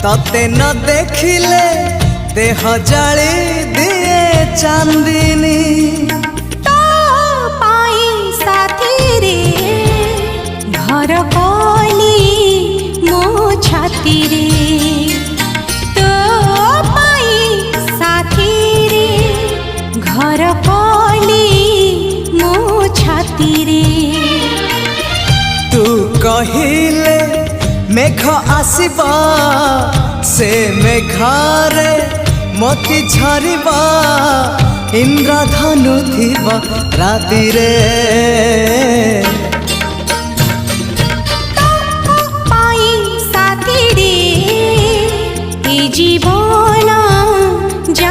तते न देखिले देह जाली दिए चांदनी। तो पाई साथी रे घर कली मो छाती रे। तो पाई साथी रे घर कली मो छाती रे। तू कहिले मेघ आसीबा से मेघारे मोती झरिबा इंद्रधनु थिबा राति रे।